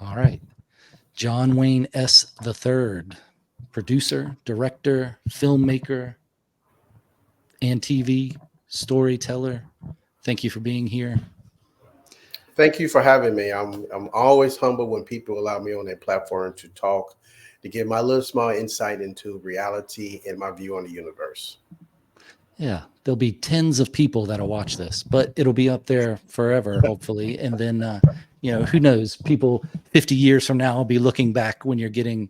All right. John Wayne S. the Third, producer, director, filmmaker, and TV storyteller. Thank you for being here. Thank you for having me. I'm always humble when people allow me on their platform to talk, to give my little small insight into reality and my view on the universe. Yeah, there'll be tens of people that'll watch this, but it'll be up there forever, hopefully. And then, who knows? People 50 years from now will be looking back when you're getting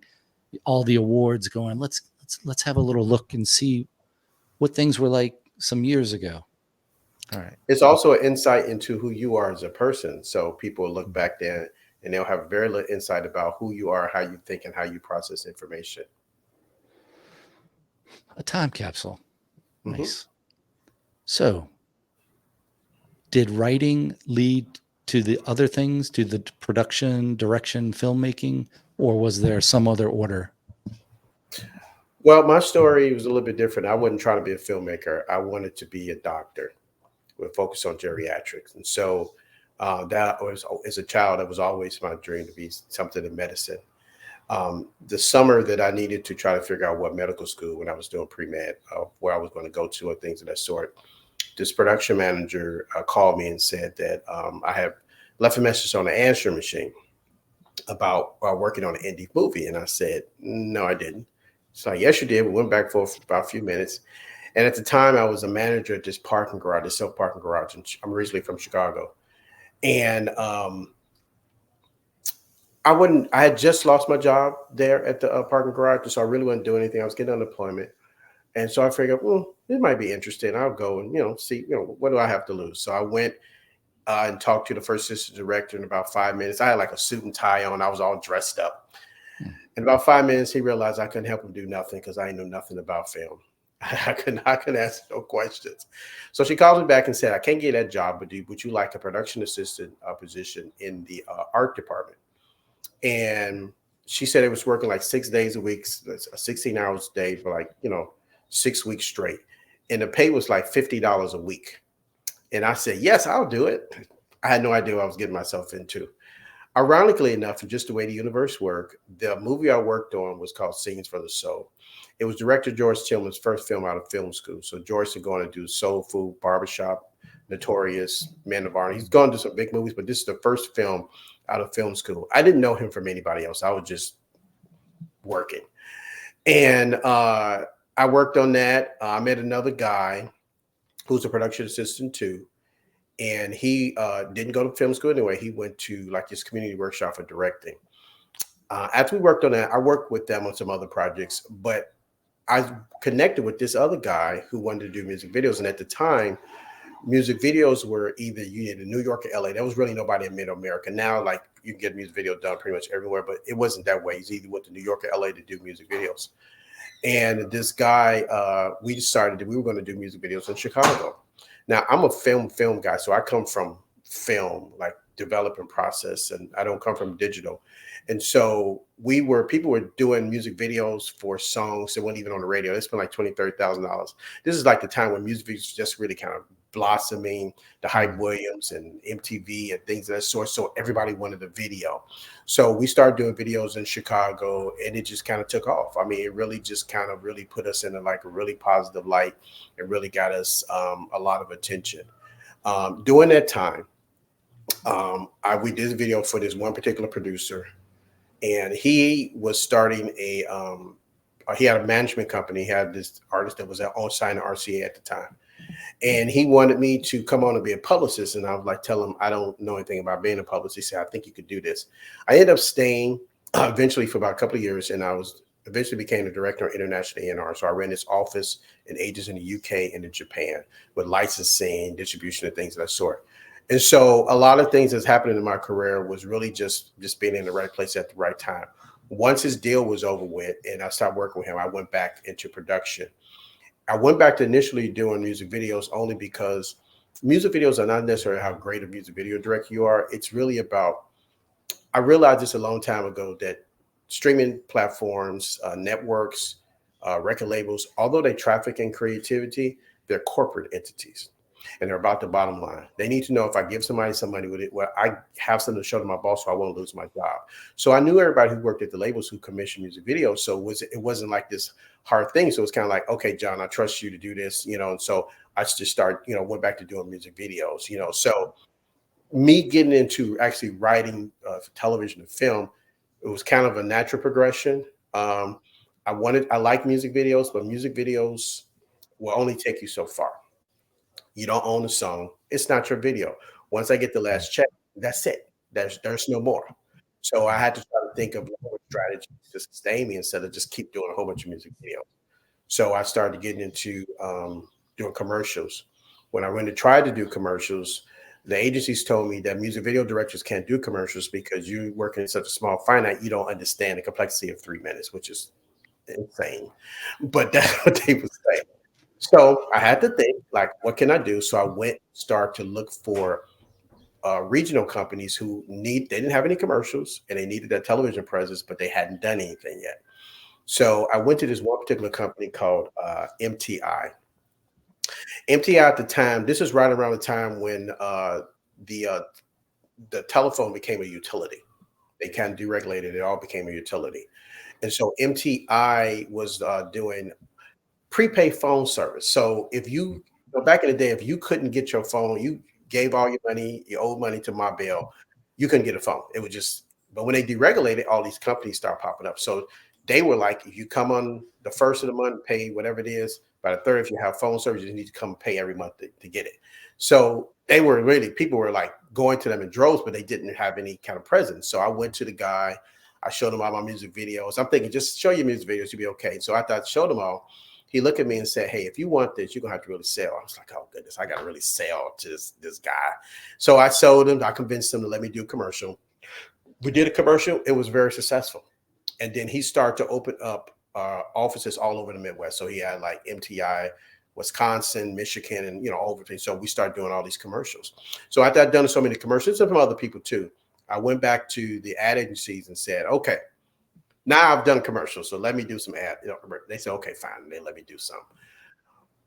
all the awards, going, let's have a little look and see what things were like some years ago. All right. It's also an insight into who you are as a person. So people will look back then and they'll have very little insight about who you are, how you think, and how you process information. A time capsule. hmm Nice. So, did writing lead to the other things, to the production, direction, filmmaking, or was there some other order? Well, my story was a little bit different. I wasn't trying to be a filmmaker. I wanted to be a doctor with focus on geriatrics. And so that was, as a child, that was always my dream to be something in medicine. The summer that I needed to try to figure out what medical school when I was doing pre-med, where I was going to go to and things of that sort, this production manager called me and said that I had left a message on the answering machine about working on an indie movie. And I said, no, I didn't. So yes, you did. We went back for about a few minutes. And at the time, I was a manager at this parking garage, this self parking garage. And I'm originally from Chicago. And I had just lost my job there at the parking garage. So I really wasn't doing anything. I was getting unemployment. And so I figured, well, it might be interesting. I'll go and, see, what do I have to lose? So I went and talked to the first assistant director in about 5 minutes. I had like a suit and tie on. I was all dressed up. In about 5 minutes, he realized I couldn't help him do nothing because I knew nothing about film. I couldn't ask no questions. So she called me back and said, I can't get that job, but would you like a production assistant position in the art department? And she said it was working like 6 days a week, 16 hours a day for like, 6 weeks straight. And the pay was like $50 a week. And I said, yes, I'll do it. I had no idea what I was getting myself into. Ironically enough, and just the way the universe worked, the movie I worked on was called Scenes for the Soul. It was director George Tillman's first film out of film school. So George is going to do Soul Food, Barbershop, Notorious, Man of Honor. He's gone to some big movies, but this is the first film out of film school. I didn't know him from anybody else. I was just working. And I worked on that. I met another guy who's a production assistant too. And he didn't go to film school anyway. He went to like this community workshop for directing. After we worked on that, I worked with them on some other projects, but I connected with this other guy who wanted to do music videos. And at the time, music videos were either you needed New York or LA. There was really nobody in mid-America. Now, like you can get music video done pretty much everywhere, but it wasn't that way. You either went to New York or LA to do music videos. And this guy, we decided that we were going to do music videos in Chicago. Now, I'm a film guy, so I come from film, like development process, and I don't come from digital. And so people were doing music videos for songs that weren't even on the radio. They spent like $20,000, $30,000. This is like the time when music videos just really kind of blossoming, the Hype Williams and MTV and things of that sort. So everybody wanted a video. So we started doing videos in Chicago and it just kind of took off. I mean, it really just kind of really put us in a really positive light. It really got us a lot of attention. During that time, we did a video for this one particular producer, and he was starting he had a management company. He had this artist that was on sign RCA at the time. And he wanted me to come on and be a publicist. And I was like, tell him I don't know anything about being a publicist. He said, I think you could do this. I ended up staying eventually for about a couple of years. And I was eventually became the director of international A&R. So I ran this office and agents in the UK and in Japan with licensing, distribution, and things of that sort. And so a lot of things that's happening in my career was really just being in the right place at the right time. Once his deal was over with and I stopped working with him, I went back into production. I went back to initially doing music videos only because music videos are not necessarily how great a music video director you are. It's really about, I realized this a long time ago that streaming platforms, networks, record labels, although they traffic in creativity, they're corporate entities. and they're about the bottom line. They need to know if I give somebody some money with it, well, I have something to show to my boss, so I won't lose my job. So I knew everybody who worked at the labels who commissioned music videos. So it wasn't like this hard thing. So it's kind of like, okay, John, I trust you to do this, and so I just went back to doing music videos, So me getting into actually writing for television and film, it was kind of a natural progression. I like music videos, but music videos will only take you so far. You don't own the song. It's not your video. Once I get the last check, that's it. There's no more. So I had to try to think of strategies to sustain me instead of just keep doing a whole bunch of music videos. So I started getting into doing commercials. When I went to try to do commercials, the agencies told me that music video directors can't do commercials because you work in such a small finite, you don't understand the complexity of 3 minutes, which is insane. But that's what they would say. So I had to think, like, what can I do? So I start to look for regional companies they didn't have any commercials and they needed that television presence, but they hadn't done anything yet. So I went to this one particular company called MTI. MTI at the time, this is right around the time when the telephone became a utility. They kind of deregulated, it all became a utility. And so MTI was doing prepaid phone service. So back in the day, if you couldn't get your phone, you gave all your old money to my bill, you couldn't get a phone. It was but when they deregulated, all these companies start popping up. So they were like, if you come on the first of the month, pay whatever it is. By the third, if you have phone service, you need to come pay every month to get it. So people were like going to them in droves, but they didn't have any kind of presence. So I went to the guy, I showed him all my music videos. I'm thinking, just show your music videos, you'll be okay. So I showed them all. He looked at me and said, hey, if you want this, you're going to have to really sell. I was like, oh, goodness, I got to really sell to this guy. So I sold him. I convinced him to let me do a commercial. We did a commercial. It was very successful. And then he started to open up offices all over the Midwest. So he had like MTI, Wisconsin, Michigan, and, everything. So we started doing all these commercials. So after I'd done so many commercials and from other people too, I went back to the ad agencies and said, okay, now I've done commercials, so let me do some ad. They said, okay, fine. And they let me do some.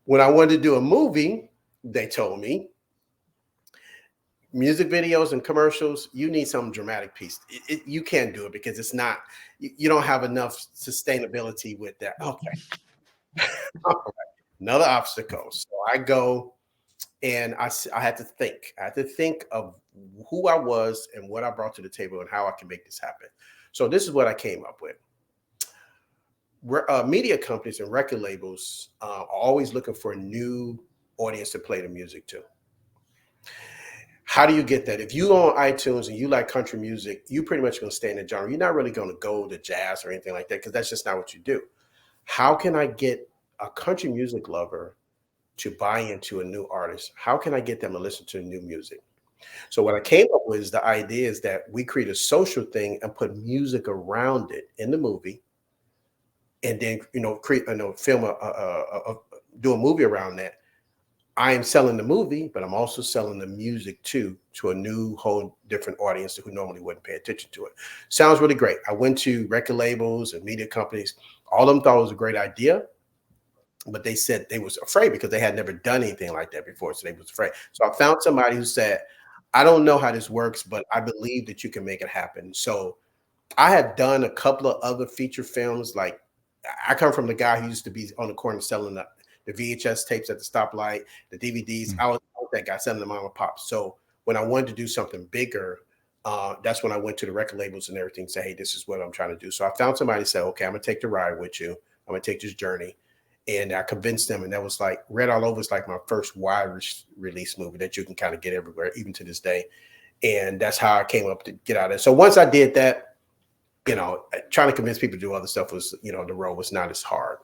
When I wanted to do a movie, they told me, music videos and commercials, you need some dramatic piece. You can't do it because it's not, you don't have enough sustainability with that. Okay. All right. Another obstacle. So I go and I had to think. I had to think of who I was and what I brought to the table and how I can make this happen. So this is what I came up with. Media companies and record labels are always looking for a new audience to play the music to. How do you get that? If you go on iTunes and you like country music, you pretty much going to stay in the genre. You're not really going to go to jazz or anything like that because that's just not what you do. How can I get a country music lover to buy into a new artist? How can I get them to listen to new music? So what I came up with is the idea is that we create a social thing and put music around it in the movie, and then do a movie around that. I am selling the movie, but I'm also selling the music to a new whole different audience who normally wouldn't pay attention to it. Sounds really great. I went to record labels and media companies. All of them thought it was a great idea, but they said they was afraid because they had never done anything like that before. So they was afraid. So I found somebody who said, I don't know how this works, but I believe that you can make it happen. So I had done a couple of other feature films. Like I come from the guy who used to be on the corner selling the VHS tapes at the stoplight, the DVDs. I was that guy selling the mom and pop. So when I wanted to do something bigger, that's when I went to the record labels and everything and say, hey, this is what I'm trying to do. So I found somebody who said, okay, I'm going to take the ride with you. I'm going to take this journey. And I convinced them, and that was like Red All Over is like my first wide release movie that you can kind of get everywhere, even to this day. And that's how I came up to get out of it. So once I did that, trying to convince people to do other stuff was, the road was not as hard.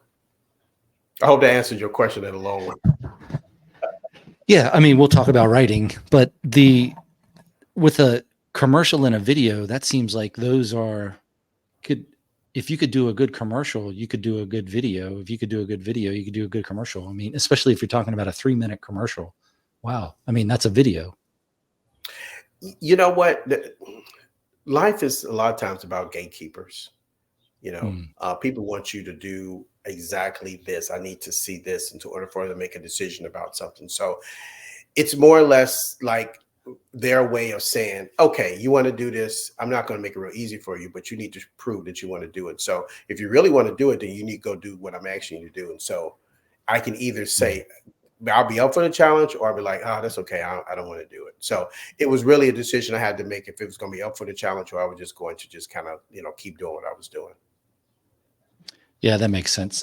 I hope that answered your question in a long one. Yeah, I mean, we'll talk about writing, but with a commercial and a video, that seems like those if you could do a good commercial, you could do a good video. If you could do a good video, you could do a good commercial. I mean, especially if you're talking about a 3-minute commercial. Wow. I mean, that's a video. You know what? Life is a lot of times about gatekeepers. People want you to do exactly this. I need to see this in order for them to make a decision about something. So it's more or less like their way of saying, okay, you want to do this. I'm not going to make it real easy for you, but you need to prove that you want to do it. So if you really want to do it, then you need to go do what I'm asking you to do. And so I can either say, I'll be up for the challenge, or I'll be like, oh, that's okay. I don't want to do it. So it was really a decision I had to make if it was going to be up for the challenge, or I was just going to just kind of, keep doing what I was doing. Yeah, that makes sense.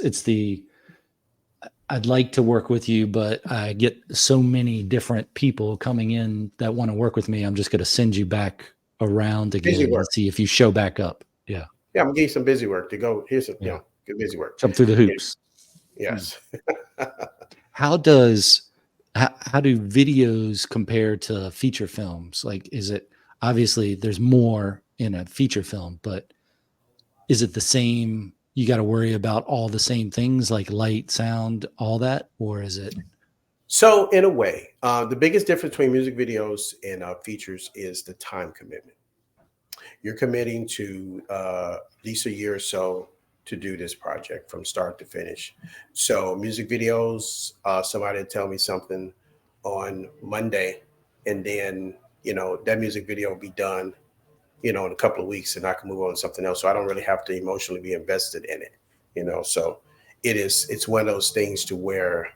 I'd like to work with you, but I get so many different people coming in that want to work with me. I'm just going to send you back around Busy again and work. see if you show back up. Yeah. Yeah, I'm gonna give you some busy work to go. Here's some, Yeah. good busy work. Jump through the hoops. Yes. How do videos compare to feature films? Like, is it obviously there's more in a feature film, but is it the same? You got to worry about all the same things like light, sound, all that, or is it? So in a way, the biggest difference between music videos and features is the time commitment. You're committing to at least a year or so to do this project from start to finish. So music videos, somebody tell me something on Monday, and then that music video will be done, in a couple of weeks, and I can move on to something else. So I don't really have to emotionally be invested in it. So it's one of those things to where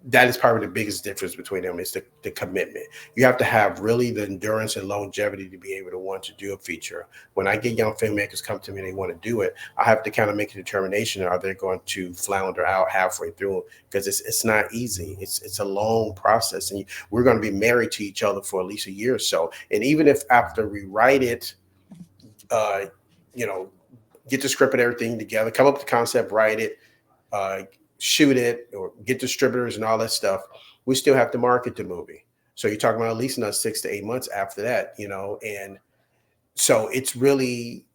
that is probably the biggest difference between them is the commitment. You have to have really the endurance and longevity to be able to want to do a feature. When I get young filmmakers come to me and they want to do it, I have to kind of make a determination: are they going to flounder out halfway through? Because it's not easy. It's a long process, and we're going to be married to each other for at least a year or so. And even if after we write it, get the script and everything together, come up with the concept, write it, shoot it, or get distributors and all that stuff, we still have to market the movie. So you're talking about at least another 6 to 8 months after that, and so it's really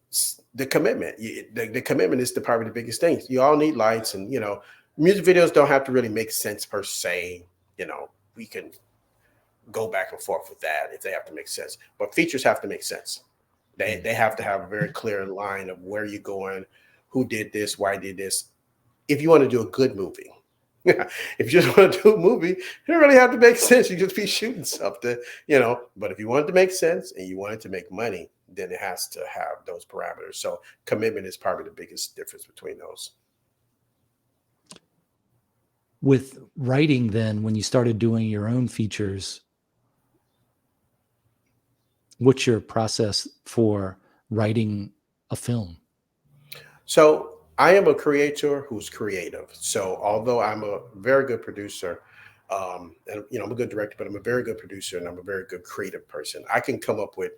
the commitment. The commitment is probably the biggest thing. You all need lights, and music videos don't have to really make sense per se. We can go back and forth with that if they have to make sense, but features have to make sense. They have to have a very clear line of where you're going, who did this, why did this. If you want to do a good movie, if you just want to do a movie, you don't really have to make sense. You just be shooting something, But if you want it to make sense and you want it to make money, then it has to have those parameters. So commitment is probably the biggest difference between those. With writing, then, when you started doing your own features, what's your process for writing a film? So I am a creator who's creative. So although I'm a very good producer, and I'm a good director, but I'm a very good producer and I'm a very good creative person. I can come up with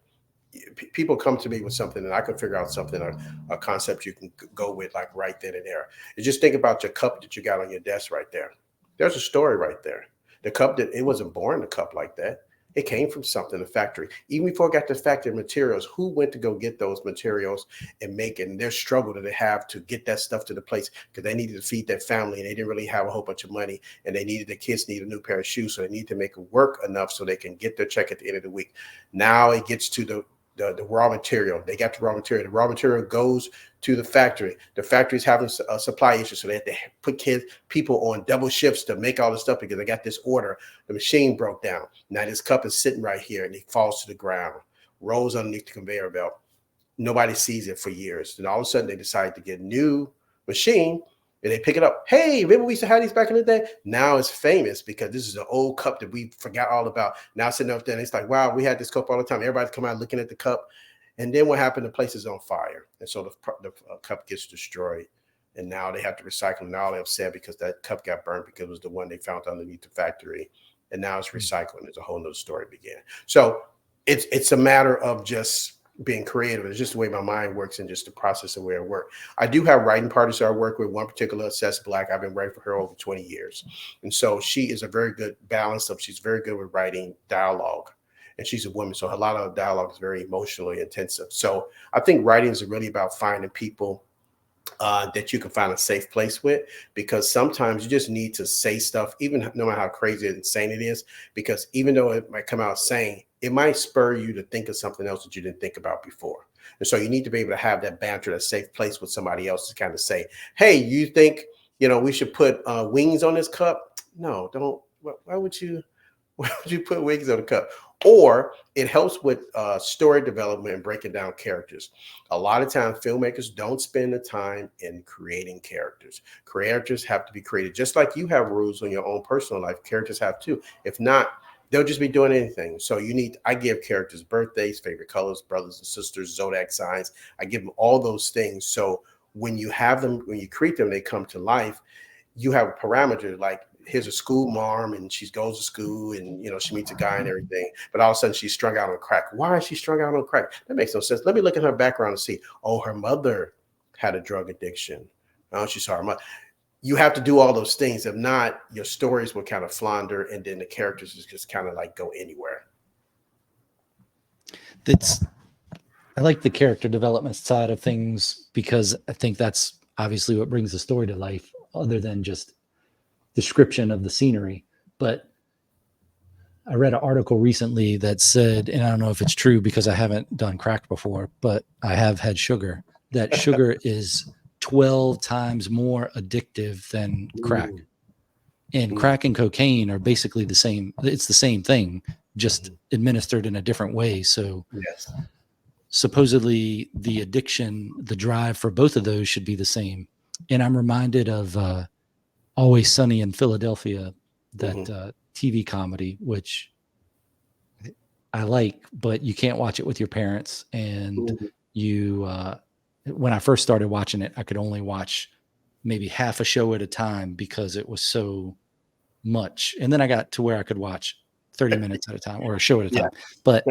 people come to me with something and I can figure out something, a concept you can go with like right then and there. You just think about your cup that you got on your desk right there. There's a story right there. The cup it wasn't born a cup like that. It came from something, a factory. Even before it got to factory materials, who went to go get those materials and make it? And their struggle that they have to get that stuff to the place because they needed to feed their family and they didn't really have a whole bunch of money, and the kids need a new pair of shoes. So they need to make it work enough so they can get their check at the end of the week. Now it gets to the raw material. They got the raw material. The raw material goes to the factory. The factory's having a supply issue, so they have to put people on double shifts to make all this stuff because they got this order. The machine broke down. Now this cup is sitting right here, and it falls to the ground, rolls underneath the conveyor belt. Nobody sees it for years. Then all of a sudden, they decide to get a new machine, and they pick it up. Hey, remember we used to have these back in the day? Now it's famous because this is an old cup that we forgot all about. Now sitting up there, and it's like, wow, we had this cup all the time. Everybody's come out looking at the cup. And then what happened? The place is on fire. And so the cup gets destroyed. And now they have to recycle. And now they're upset because that cup got burned because it was the one they found underneath the factory. And now it's recycled. There's a whole nother story began. So it's a matter of just being creative. It's just the way my mind works and just the process of where I work. I do have writing partners I work with. One particular, Sess Black. I've been writing for her over 20 years. And so she is a very good balance of, she's very good with writing dialogue. And she's a woman. So a lot of dialogue is very emotionally intensive. So I think writing is really about finding people that you can find a safe place with, because sometimes you just need to say stuff, even no matter how crazy and insane it is, because even though it might come out sane, it might spur you to think of something else that you didn't think about before. And so you need to be able to have that banter, that safe place with somebody else to kind of say, hey, you think, we should put wings on this cup? No, don't. Why would you Why would you put wings on a cup? Or it helps with story development and breaking down characters. A lot of times, filmmakers don't spend the time in creating characters. Characters have to be created just like you have rules on your own personal life. Characters have too. If not, they'll just be doing anything. So I give characters birthdays, favorite colors, brothers and sisters, zodiac signs. I give them all those things. So when you have them, when you create them, they come to life. You have a parameter like, here's a school mom and she goes to school and she meets a guy and everything, but all of a sudden she's strung out on crack. Why is she strung out on crack? That makes no sense. Let me look at her background and see, oh, her mother had a drug addiction. Oh, she saw her mother. You have to do all those things. If not, your stories will kind of flounder and then the characters just kind of like go anywhere. I like the character development side of things because I think that's obviously what brings the story to life, other than just description of the scenery. But I read an article recently that said, and I don't know if it's true because I haven't done crack before, but I have had sugar, that sugar is 12 times more addictive than crack. And crack and cocaine are basically the same. It's the same thing, just administered in a different way. So yes, supposedly the addiction, the drive for both of those should be the same. And I'm reminded of Always Sunny in Philadelphia, that TV comedy, which I like, but you can't watch it with your parents. And when I first started watching it, I could only watch maybe half a show at a time because it was so much. And then I got to where I could watch 30 minutes at a time or a show at a time. But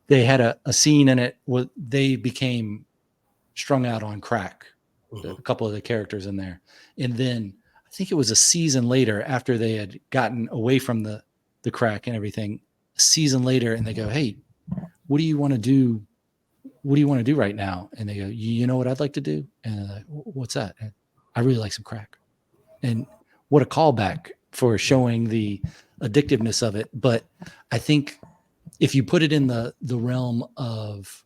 they had a scene in it where they became strung out on crack, a couple of the characters in there. And then I think it was a season later, after they had gotten away from the crack and everything, a season later, and they go, "Hey, what do you want to do? What do you want to do right now?" And they go, "You know what I'd like to do?" And they're like, "What's that?" And, "I really like some crack." And what a callback for showing the addictiveness of it. But I think if you put it in the realm of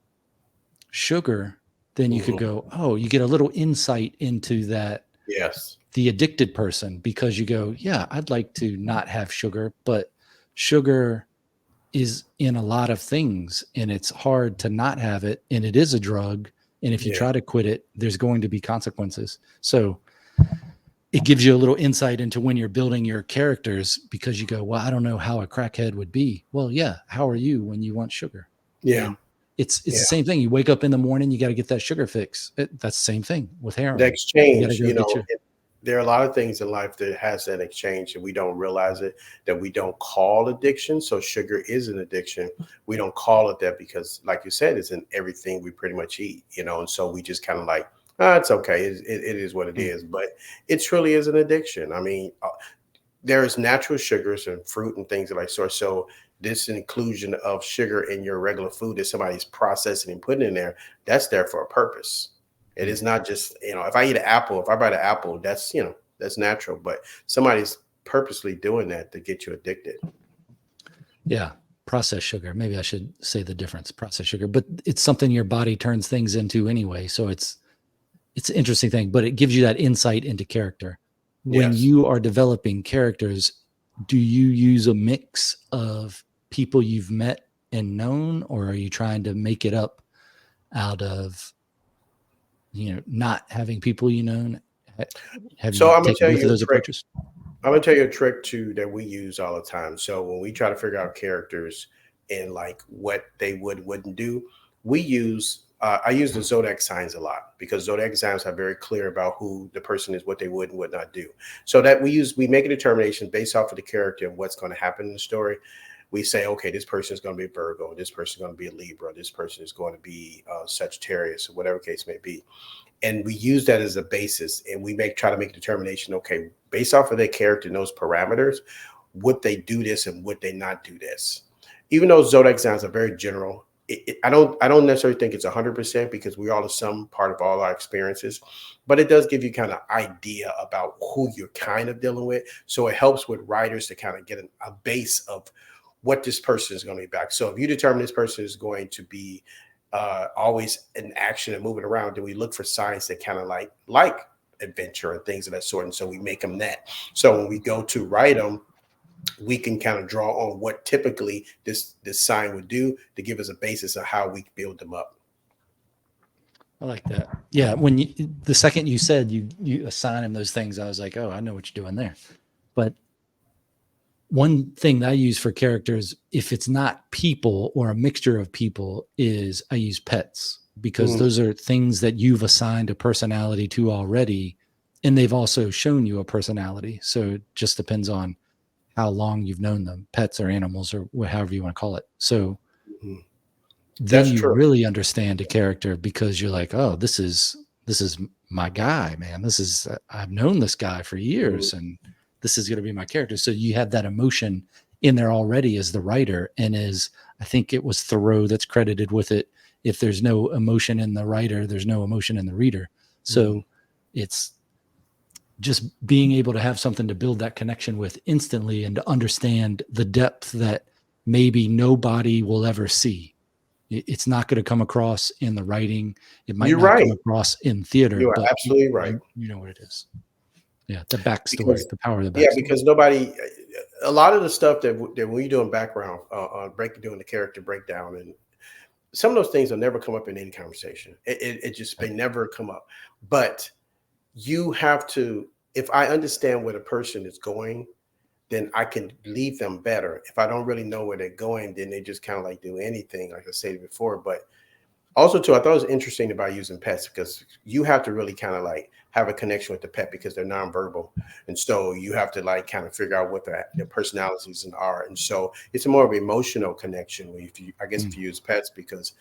sugar, then you could go, oh, you get a little insight into that. Yes. The addicted person, because you go, yeah, I'd like to not have sugar, but sugar is in a lot of things and it's hard to not have it. And it is a drug. And if you try to quit it, there's going to be consequences. So it gives you a little insight into when you're building your characters, because you go, well, I don't know how a crackhead would be. Well, yeah. How are you when you want sugar? Yeah. And it's the same thing. You wake up in the morning, you got to get that sugar fix. That's the same thing with heroin. The exchange, there are a lot of things in life that has that exchange and we don't realize it, that we don't call addiction. So sugar is an addiction. We don't call it that because, like you said, it's in everything we pretty much eat, and so we just kind of like, it's okay. It is what it is, but it truly is an addiction. I mean, there is natural sugars and fruit and things like so. So this inclusion of sugar in your regular food that somebody's processing and putting in there, that's there for a purpose. It is not just, if I eat an apple, if I bite an apple, that's natural, but somebody's purposely doing that to get you addicted. Yeah. Processed sugar. Maybe I should say the difference, processed sugar, but it's something your body turns things into anyway. So it's an interesting thing, but it gives you that insight into character. When you are developing characters, do you use a mix of people you've met and known, or are you trying to make it up out of, not having people Have So you I'm gonna taken tell both you of a those trick. approaches? I'm gonna tell you a trick too that we use all the time. So when we try to figure out characters and like what they wouldn't do, we use I use the zodiac signs a lot because zodiac signs are very clear about who the person is, what they would and would not do. So that we make a determination based off of the character and what's going to happen in the story. We say, okay, this person is going to be a Virgo, this person is going to be a Libra, this person is going to be Sagittarius, or whatever case may be. And we use that as a basis, and we try to make a determination, okay, based off of their character and those parameters, would they do this and would they not do this? Even though zodiac signs are very general, I don't necessarily think it's 100% because we all have some part of all our experiences, but it does give you kind of idea about who you're kind of dealing with. So it helps with writers to kind of get a base of what this person is going to be back. So if you determine this person is going to be always in action and moving around, then we look for signs that kind of like adventure and things of that sort. And so we make them that. So when we go to write them, we can kind of draw on what typically this sign would do to give us a basis of how we build them up. I like that. Yeah, when the second you said you assign him those things, I was like, oh, I know what you're doing there. But one thing that I use for characters, if it's not people or a mixture of people, is I use pets, because those are things that you've assigned a personality to already, and they've also shown you a personality. So it just depends on how long you've known them, pets or animals or however you want to call it. So then you really understand a character, because you're like, oh, this is my guy, man. This is, I've known this guy for years, and this is going to be my character. So you have that emotion in there already as the writer. And as I think it was Thoreau that's credited with it, if there's no emotion in the writer, there's no emotion in the reader. So it's just being able to have something to build that connection with instantly, and to understand the depth that maybe nobody will ever see. It's not going to come across in the writing. It might not come across in theater. You are but absolutely right. You know what it is. Yeah, the backstory, the power of the backstory. Yeah, because a lot of the stuff that when you're doing background, doing the character breakdown, and some of those things will never come up in any conversation. They never come up. But you have to, if I understand where the person is going, then I can leave them better. If I don't really know where they're going, then they just kind of like do anything, like I said before. But also, too, I thought it was interesting about using pets, because you have to really kind of like have a connection with the pet, because they're nonverbal. And so you have to like kind of figure out what their personalities are. And so it's a more of an emotional connection if you use pets, because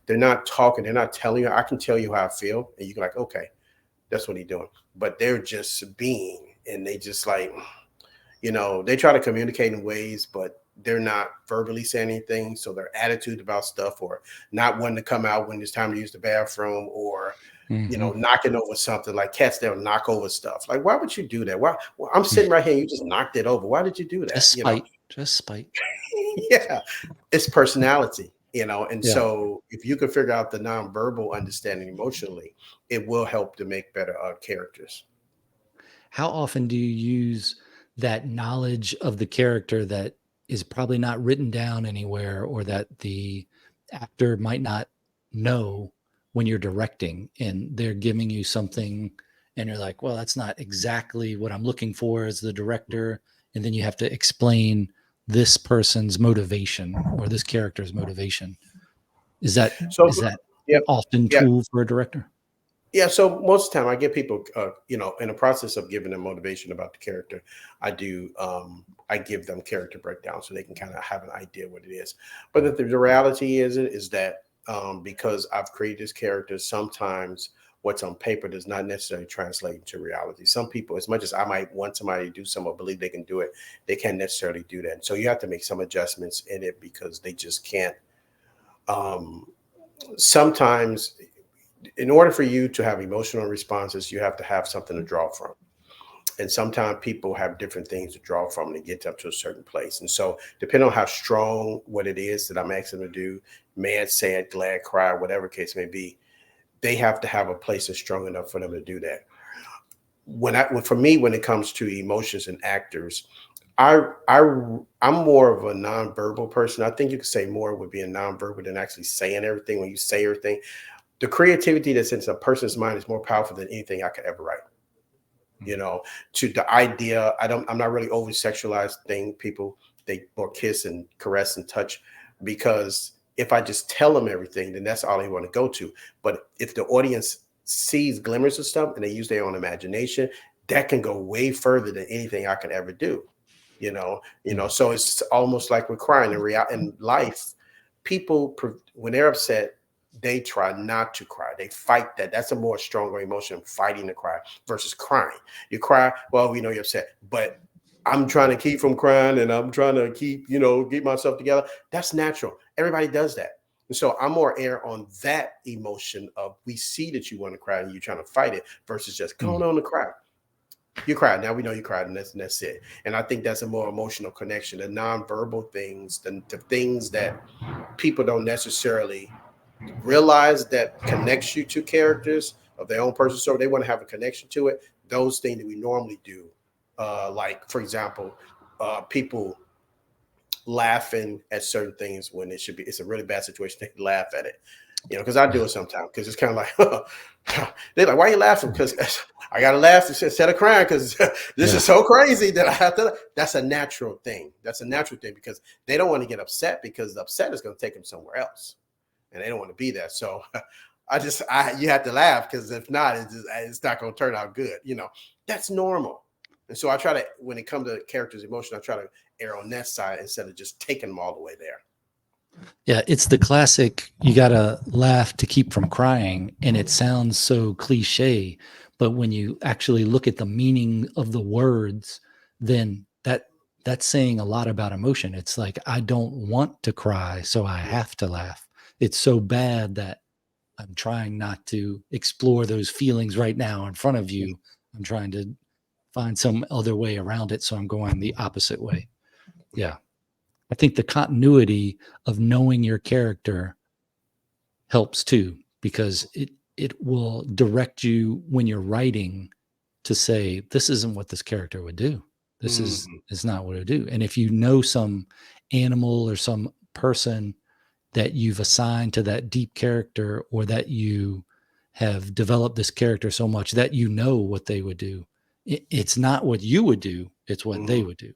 they're not talking, they're not telling you. I can tell you how I feel, and you can like, okay, that's what he's doing. But they're just being, and they just like, they try to communicate in ways, but they're not verbally saying anything. So their attitude about stuff, or not wanting to come out when it's time to use the bathroom, or, knocking over something. Like cats, they'll knock over stuff. Like, why would you do that? Why? Well, I'm sitting right here, and you just knocked it over. Why did you do that? Just spite. Yeah. It's personality, and so if you can figure out the nonverbal understanding emotionally, it will help to make better characters. How often do you use that knowledge of the character that is probably not written down anywhere, or that the actor might not know, when you're directing and they're giving you something and you're like, well, that's not exactly what I'm looking for as the director. And then you have to explain this person's motivation or this character's motivation. Is that often true for a director? Yeah, so most of the time I get people, in the process of giving them motivation about the character, I give them character breakdown so they can kind of have an idea what it is. But the reality is that because I've created this character, sometimes what's on paper does not necessarily translate into reality. Some people, as much as I might want somebody to do something or believe they can do it, they can't necessarily do that. And so you have to make some adjustments in it, because they just can't. Sometimes, in order for you to have emotional responses, you have to have something to draw from. And sometimes people have different things to draw from to get up to a certain place. And so depending on how strong what it is that I'm asking them to do, mad, sad, glad, cry, whatever case may be, they have to have a place that's strong enough for them to do that. For me, when it comes to emotions and actors, I'm more of a nonverbal person. I think you could say more would be a nonverbal than actually saying everything. When you say everything, the creativity that's in a person's mind is more powerful than anything I could ever write. To the idea, I'm not really over sexualized thing. People, they more kiss and caress and touch, because if I just tell them everything, then that's all they want to go to. But if the audience sees glimmers of stuff and they use their own imagination, that can go way further than anything I could ever do. So it's almost like with crying in life. People, when they're upset, they try not to cry. They fight that. That's a more stronger emotion, fighting to cry versus crying. You cry, well, we know you're upset, but I'm trying to keep from crying, and I'm trying to keep, get myself together. That's natural. Everybody does that. And so I'm more on that emotion of, we see that you want to cry and you're trying to fight it, versus just going on to cry. You cried. Now we know you cried, and that's it. And I think that's a more emotional connection. The nonverbal things, the things that people don't necessarily realize that connects you to characters of their own personal story. They want to have a connection to it. Those things that we normally do, like, for example, people laughing at certain things when it should be, it's a really bad situation. They laugh at it, because I do it sometimes, because it's kind of like, they're like, why are you laughing? Because I got to laugh instead of crying, because this is so crazy that I have to. That's a natural thing. That's a natural thing, because they don't want to get upset, because the upset is going to take them somewhere else, and they don't want to be there. So you have to laugh, because if not, it's not going to turn out good. That's normal. And so I try to, when it comes to characters' emotion, I try to err on that side instead of just taking them all the way there. Yeah, it's the classic, you got to laugh to keep from crying. And it sounds so cliche, but when you actually look at the meaning of the words, then that's saying a lot about emotion. It's like, I don't want to cry, so I have to laugh. It's so bad that I'm trying not to explore those feelings right now in front of you. I'm trying to find some other way around it. So I'm going the opposite way. Yeah. I think the continuity of knowing your character helps too, because it will direct you when you're writing to say, this isn't what this character would do. This is not what it would do. And if you know some animal or some person that you've assigned to that deep character, or that you have developed this character so much that you know what they would do, it's not what you would do, it's what they would do.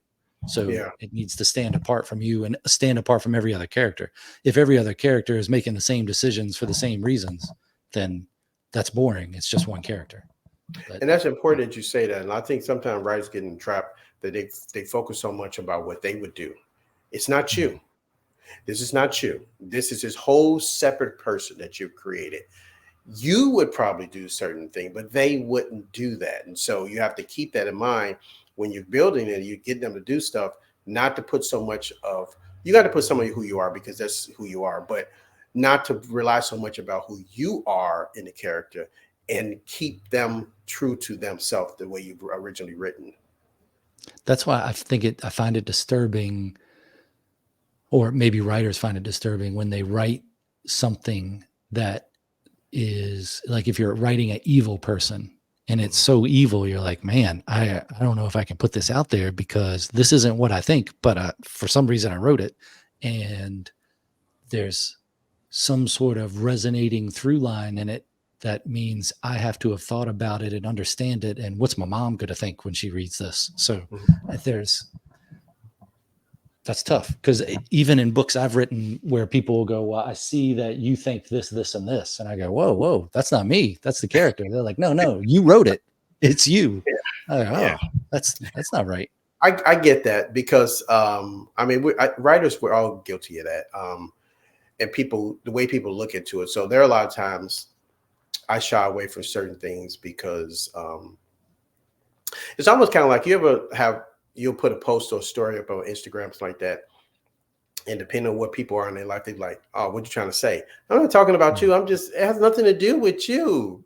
So it needs to stand apart from you and stand apart from every other character. If every other character is making the same decisions for the same reasons, then that's boring. It's just one character. And that's important that you say that. And I think sometimes writers get in the trap that they focus so much about what they would do. It's not you. This is not you. This is this whole separate person that you've created. You would probably do certain things, but they wouldn't do that. And so you have to keep that in mind when you're building it. You get them to do stuff, not to put so much of, you got to put some of who you are, because that's who you are, but not to rely so much about who you are in the character, and keep them true to themselves the way you've originally written. That's why I find it disturbing, or maybe writers find it disturbing, when they write something that is like, if you're writing an evil person and it's so evil, you're like, man, I don't know if I can put this out there, because this isn't what I think, but for some reason I wrote it, and there's some sort of resonating through line in it that means I have to have thought about it and understand it. And what's my mom going to think when she reads this? So that's tough, because even in books I've written where people will go, well, I see that you think this, this, and this. And I go, whoa, that's not me. That's the character. They're like, no, you wrote it. It's you. I go, that's not right. I get that, because writers, we're all guilty of that. And people, the way people look into it. So there are a lot of times I shy away from certain things, because it's almost kind of like, you'll put a post or a story up on Instagram, something like that, and depending on what people are in their life, they're like, oh, what you trying to say? I'm not talking about you. It has nothing to do with you.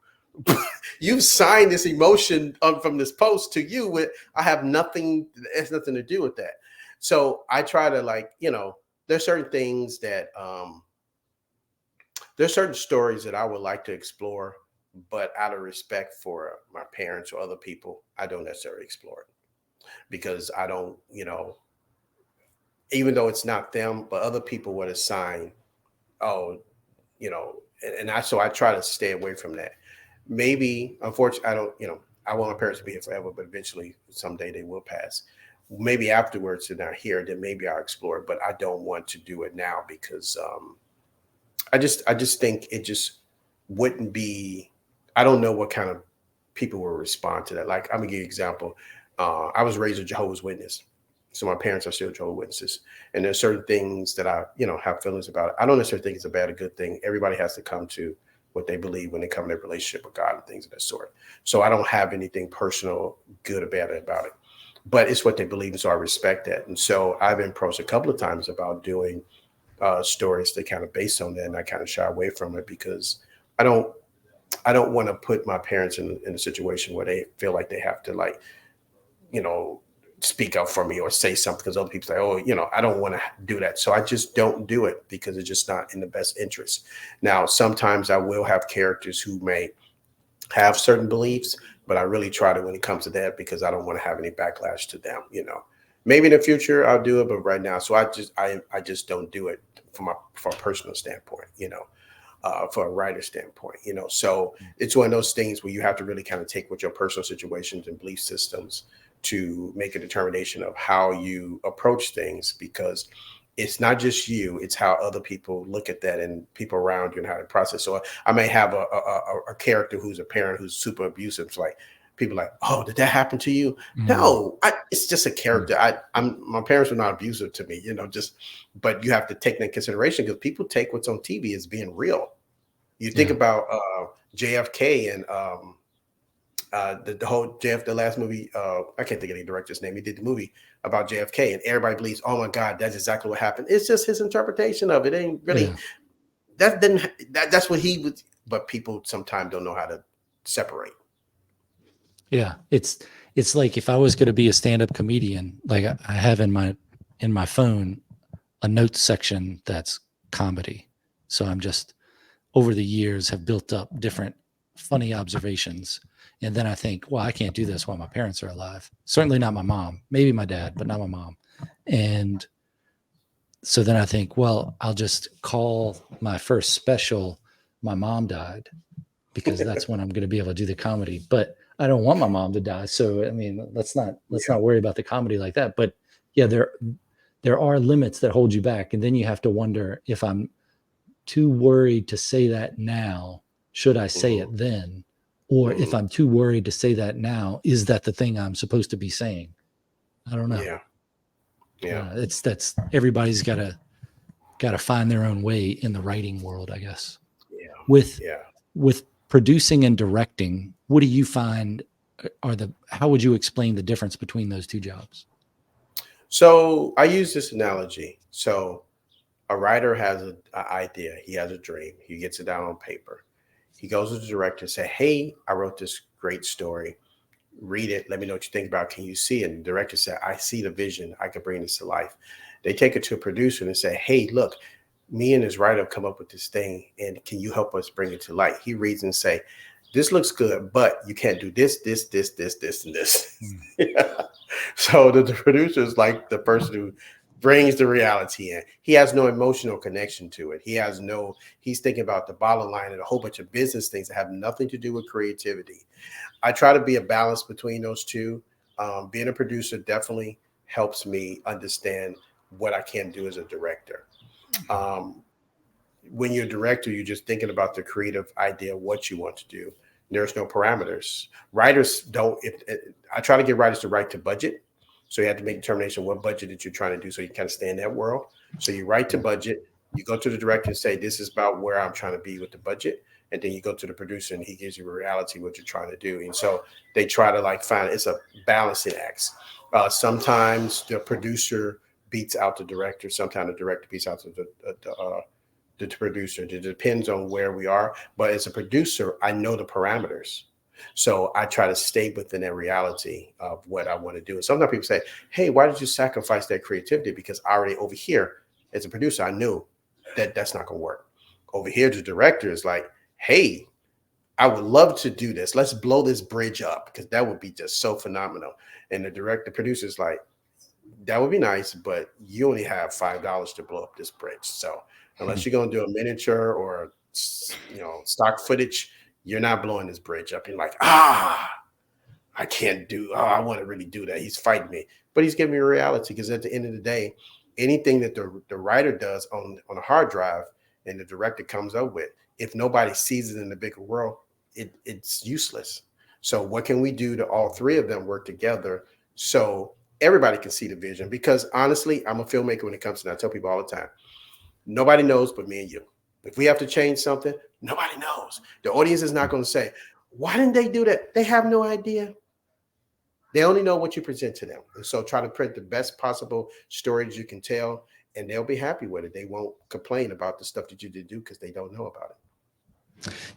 You've signed this emotion from this post to you. I have nothing. It has nothing to do with that. So I try to, there's certain things that, there's certain stories that I would like to explore, but out of respect for my parents or other people, I don't necessarily explore it, because I don't, even though it's not them, but other people would assign, so I try to stay away from that. Maybe, unfortunately, I want my parents to be here forever, but eventually someday they will pass. Maybe afterwards they're not here, then maybe I'll explore it, but I don't want to do it now, because I just think it just wouldn't be, I don't know what kind of people will respond to that. Like, I'm gonna give you an example. I was raised a Jehovah's Witness. So my parents are still Jehovah's Witnesses. And there's certain things that I, have feelings about. I don't necessarily think it's a bad or good thing. Everybody has to come to what they believe when they come in their relationship with God and things of that sort. So I don't have anything personal, good or bad about it. But it's what they believe, and so I respect that. And so I've been approached a couple of times about doing stories that kind of based on that, and I kind of shy away from it, because I don't want to put my parents in a situation where they feel like they have to speak up for me or say something, because other people say, I don't want to do that. So I just don't do it, because it's just not in the best interest. Now, sometimes I will have characters who may have certain beliefs, but I really try to, when it comes to that, because I don't want to have any backlash to them, Maybe in the future I'll do it, but right now, so I just don't do it for a personal standpoint, for a writer standpoint, So it's one of those things where you have to really kind of take with your personal situations and belief systems to make a determination of how you approach things, because it's not just you, it's how other people look at that and people around you and how they process. So I may have a character who's a parent who's super abusive. It's like people like, oh, did that happen to you? No, it's just a character. My parents were not abusive to me, but you have to take that in consideration because people take what's on TV as being real. You think about JFK and the last movie. I can't think of the director's name. He did the movie about JFK, and everybody believes, oh my God, that's exactly what happened. It's just his interpretation of it. It ain't really that's what he was. But people sometimes don't know how to separate. Yeah, it's like if I was going to be a stand-up comedian, like I have in my phone a notes section that's comedy. So I'm just over the years have built up different funny observations. And then I think, well, I can't do this while my parents are alive. Certainly not my mom, maybe my dad, but not my mom. And so then I think, well, I'll just call my first special, My Mom Died, because that's when I'm going to be able to do the comedy. But I don't want my mom to die. So, I mean, let's not worry about the comedy like that. But yeah, there are limits that hold you back. And then you have to wonder, if I'm too worried to say that now, should I say it then? Or if I'm too worried to say that now, is that the thing I'm supposed to be saying? I don't know. Yeah. That's everybody's got to find their own way in the writing world, I guess. Yeah. With producing and directing, what do you find how would you explain the difference between those two jobs? So I use this analogy. So a writer has an idea. He has a dream. He gets it down on paper. He goes to the director and say, hey, I wrote this great story. Read it. Let me know what you think about it. Can you see it? And the director said, I see the vision. I can bring this to life. They take it to a producer and say, hey, look, me and this writer have come up with this thing, and can you help us bring it to light? He reads and say, this looks good, but you can't do this, and this. So the producer is like the person who brings the reality in. He has no emotional connection to it. He's thinking about the bottom line and a whole bunch of business things that have nothing to do with creativity. I try to be a balance between those two. Being a producer definitely helps me understand what I can do as a director. When you're a director, you're just thinking about the creative idea, what you want to do. There's no parameters. Writers don't. I try to get writers to write to budget. So you have to make a determination what budget that you're trying to do, so you kind of stay in that world. So you write to budget. You go to the director and say, this is about where I'm trying to be with the budget. And then you go to the producer and he gives you a reality what you're trying to do. And so they try to find, it's a balancing act. Sometimes the producer beats out the director. Sometimes the director beats out the producer. It depends on where we are. But as a producer, I know the parameters. So I try to stay within that reality of what I want to do. And sometimes people say, hey, why did you sacrifice that creativity? Because I already over here, as a producer, I knew that that's not going to work. Over here, the director is like, hey, I would love to do this. Let's blow this bridge up, because that would be just so phenomenal. And the producer is like, that would be nice, but you only have $5 to blow up this bridge. So unless you're going to do a miniature or, stock footage, you're not blowing this bridge up. You're like, I want to really do that. He's fighting me, but he's giving me a reality, because at the end of the day, anything that the writer does on a hard drive and the director comes up with, if nobody sees it in the bigger world, it's useless. So what can we do to all three of them work together so everybody can see the vision? Because honestly, I'm a filmmaker when it comes to that. I tell people all the time, nobody knows but me and you. If we have to change something, nobody knows. The audience is not going to say, why didn't they do that? They have no idea. They only know what you present to them. And so try to print the best possible stories you can tell, and they'll be happy with it. They won't complain about the stuff that you did do because they don't know about it.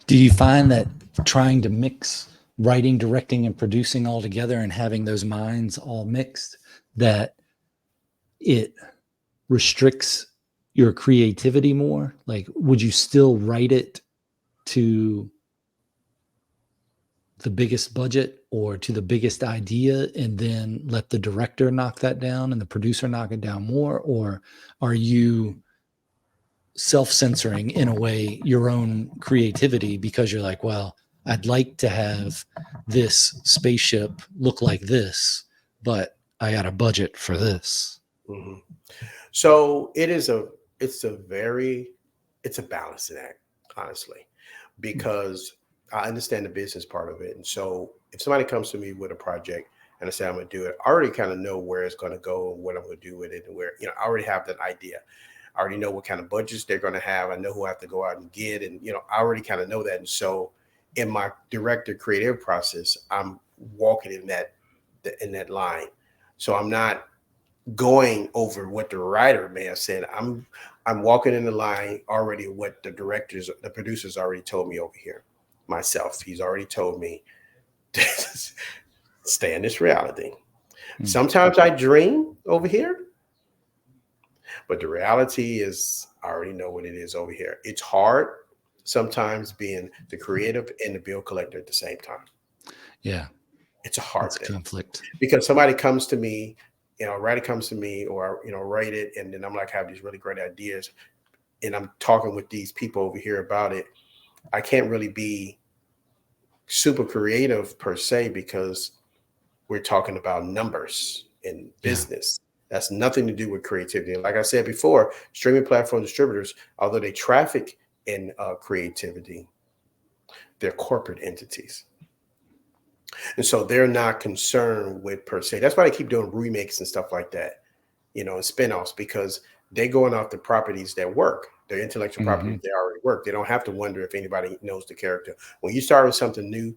Do you find that trying to mix writing, directing, and producing all together and having those minds all mixed, that it restricts your creativity more? Like, would you still write it to the biggest budget or to the biggest idea and then let the director knock that down and the producer knock it down more? Or are you self-censoring in a way your own creativity because you're like, well, I'd like to have this spaceship look like this, but I got a budget for this? Mhm. So it's a balancing act, honestly, because I understand the business part of it. And so if somebody comes to me with a project and I say I'm going to do it, I already kind of know where it's going to go and what I'm going to do with it and where, I already have that idea. I already know what kind of budgets they're going to have. I know who I have to go out and get. And, I already kind of know that. And so in my director creative process, I'm walking in that line. So I'm not going over what the writer may have said. I'm walking in the line already what the producers already told me over here. Myself, he's already told me stay in this reality. Sometimes I dream over here, but the reality is I already know what it is over here. It's hard sometimes being the creative and the bill collector at the same time. Yeah. It's a hard thing. Conflict. Because somebody comes to me, a writer comes to me or, write it. And then I'm like, I have these really great ideas. And I'm talking with these people over here about it. I can't really be super creative per se because we're talking about numbers and business. That's nothing to do with creativity. Like I said before, streaming platform distributors, although they traffic in creativity, they're corporate entities. And so they're not concerned with per se. That's why they keep doing remakes and stuff like that, and spinoffs, because they're going off the properties that work. Their intellectual properties, they already work. They don't have to wonder if anybody knows the character. When you start with something new,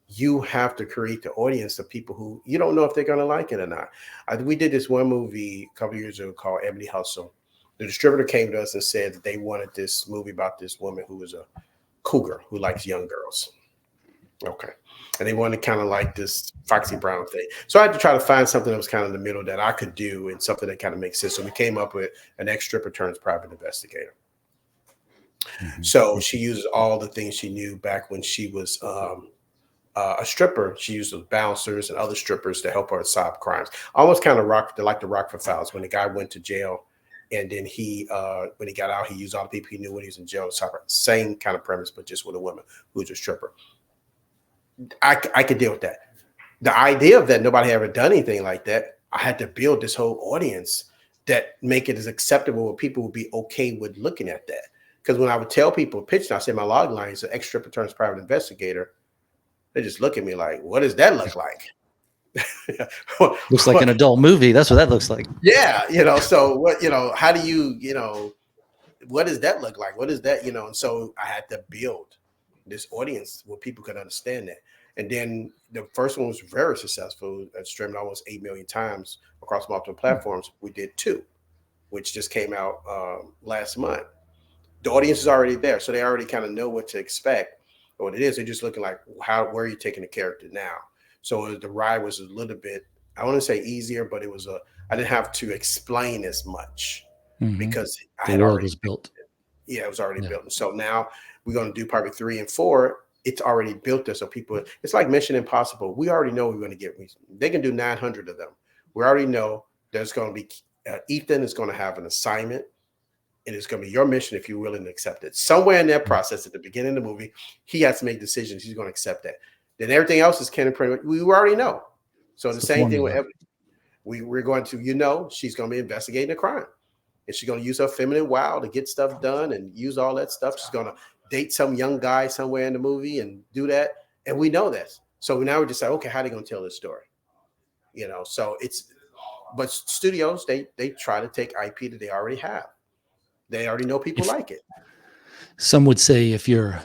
you have to create the audience of people who you don't know if they're going to like it or not. We did this one movie a couple of years ago called Ebony Hustle. The distributor came to us and said that they wanted this movie about this woman who was a cougar who likes young girls. Okay. And they wanted kind of like this Foxy Brown thing. So I had to try to find something that was kind of in the middle that I could do and something that kind of makes sense. So we came up with an ex-stripper turns private investigator. So she uses all the things she knew back when she was a stripper. She used those bouncers and other strippers to help her solve crimes. Almost kind of like the Rockford Files when the guy went to jail. And then when he got out, he used all the people he knew when he was in jail. Same kind of premise, but just with a woman who's a stripper. I could deal with that. The idea of that, nobody ever done anything like that. I had to build this whole audience that make it as acceptable where people would be okay with looking at that. Because when I would tell people pitching, I say my log line is an ex-stripper turns private investigator. They just look at me like, what does that look like? Looks like an adult movie. That's what that looks like. Yeah. So what, how do you, what does that look like? What is that, and so I had to build this audience where people could understand that. And then the first one was very successful. It streamed almost 8 million times across multiple platforms. We did 2, which just came out last month. The audience is already there, so they already kind of know what to expect or what it is. They're just looking like, where are you taking the character now? So the ride was a little bit, I want to say easier, but I didn't have to explain as much because I had already built it. Yeah, it was already built. And so now we're going to do probably 3 and 4. It's already built there. So people, it's like Mission Impossible. We already know we're going to get, they can do 900 of them. We already know there's going to be, Ethan is going to have an assignment. And it's going to be your mission if you're willing to accept it. Somewhere in that process at the beginning of the movie, he has to make decisions. He's going to accept that. Then everything else is canon print. We already know. So the same thing with Ebony. We're going to, she's going to be investigating a crime. And she's going to use her feminine wow to get stuff done and use all that stuff. She's going to date some young guy somewhere in the movie and do that. And we know this. So now we're just like, okay, how are they going to tell this story? So but studios, they try to take IP that they already have. They already know people like it. Some would say if you're